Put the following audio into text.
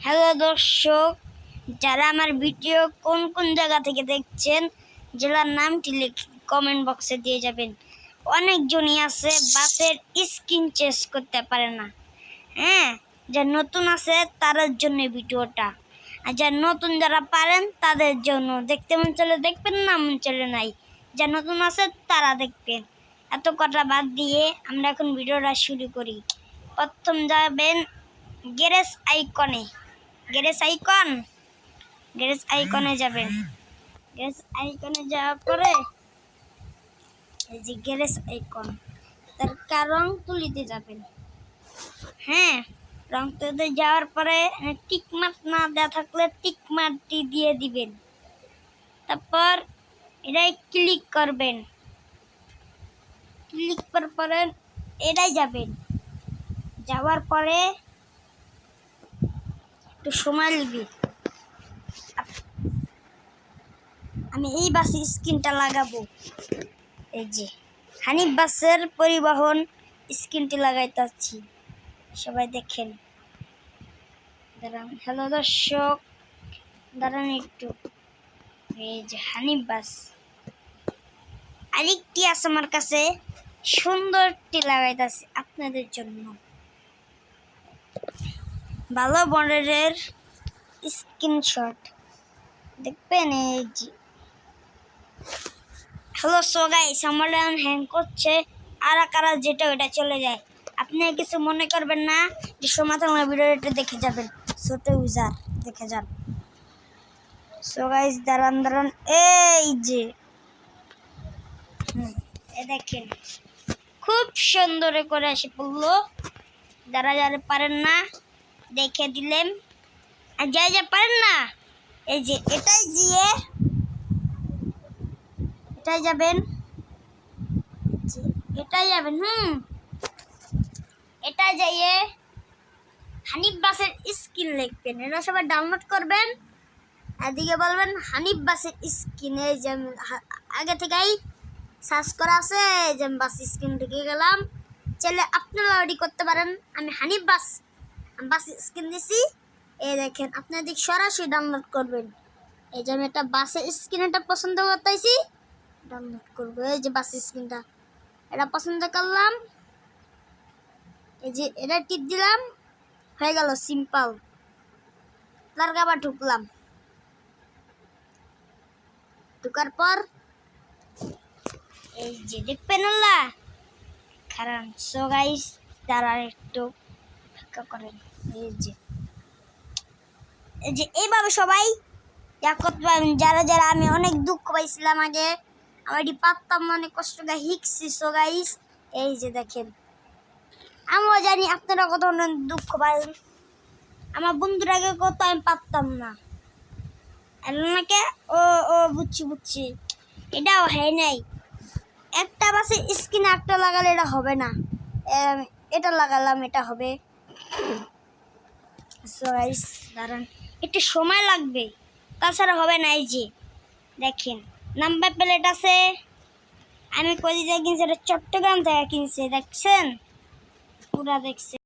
Hello দর্শক, যারা আমার ভিডিও কোন কোন জায়গা থেকে দেখছেন জেলার নামটি লিখে কমেন্ট বক্সে দিয়ে যাবেন। অনেকজনই আছে বাসের স্ক্রিন চেঞ্জ করতে পারে না। যা নতুন আছে তাদের জন্য ভিডিওটা, আর যা নতুন যারা পারেন তাদের জন্য। দেখতে মন চলে দেখবেন, না মন চলে নাই। যা নতুন আছে তারা দেখবেন। এত কথা বাদ দিয়ে আমরা এখন ভিডিওটা শুরু করি। প্রথম যাবেন গ্যারেজ আইকনে। গ্যারেজ আইকনে যাবেন। গ্যারেজ আইকনে যাওয়ার পরে এই যে গ্যারেজ আইকন, তার রং তুলিতে যাবেন। রং তুলিতে যাওয়ার পরে টিক মার্ক না দেওয়া থাকলে টিক মার্কটি দিয়ে দিবেন। তারপর এটাই ক্লিক করবেন। ক্লিক করার পরে এটাই যাবেন। যাওয়ার পরে একটু সময় লাগবে। আমি এই বাসের স্ক্রিনটা লাগাবো। এই যে হানিফ বাসের পরিবহন স্ক্রিনটি লাগাইতেছি, সবাই দেখেন। দাঁড়ান, হ্যালো দর্শক, দাঁড়ান একটু। এই যে হানিফ বাস। আরেকটি আছে আমার কাছে, সুন্দরটি লাগাইতেছি আপনাদের জন্য। ভালো মডেলের স্ক্রিনশট দেখবেন। এই যে হ্যালো সো গাইস, আমার হ্যাং করছে আর কারা যেটা ওটা চলে যায়। আপনি কিছু মনে করবেন না, যে সময় আমার ভিডিওটা দেখে যাবেন। ছোট ইউজার দেখে যান। সো গাইস দাঁড়ান, এই যে এ দেখেন খুব সুন্দর করে এসে পড়লো। যারা পারেন না দেখে দিলেন, আর যা পারেন না এই যে এটাই যাবেন। এটা যাইয়ে হানিফ বাসের স্ক্রিন লিখবেন। এটা সবাই ডাউনলোড করবেন, এদিকে বলবেন হানিফ বাসের স্ক্রিনে। যে আগে থেকেই সার্চ করা আছে, যে বাস স্ক্রিন ঢুকে গেলাম। চাইলে আপনারা রেডি করতে পারেন। আমি হানিফ বাস স্ক্রিন দিছি। এই দেখেন, আপনার দিক সরাসরি ডাউনলোড করবেন। এই যে আমি একটা বাসের স্ক্রিনটা পছন্দ করতেছি, ডাউনলোড করবো। এই যে বাসের স্ক্রিনটা এটা পছন্দ করলাম। এই যে এটা টিপ দিলাম, হয়ে গেল সিম্পল। তার আবার ঢুকলাম। ঢুকার পর এই যে দেখবেন আল্লাহ কারণ। সো গাইস তারা একটু অপেক্ষা করেন। এই যে এইভাবে সবাই করতে পারবেন। যারা আমি অনেক দুঃখ পাইছিলাম আগে, আমার এটি পারতাম, অনেক কষ্ট করে শিখছি। সো গাইস এই যে দেখেন, আমিও জানি আপনারা কত দুঃখ পান। আমার বন্ধুর আগে কত আমি পারতাম না। আমাকে ও বুঝছি এটাও হয় নাই। একটা বাসে স্ক্রিন একটা লাগালে এটা হবে না, এটা লাগালাম এটা হবে। সো গাইস দাঁড়ান, একটু সময় লাগবে, তাছাড়া হবে না। এই যে দেখেন নাম্বার প্লেট আছে। আমি কোথা থেকে কিনছি? এটা চট্টগ্রাম থেকে কিনছি। দেখছেন, পুরা দেখছেন।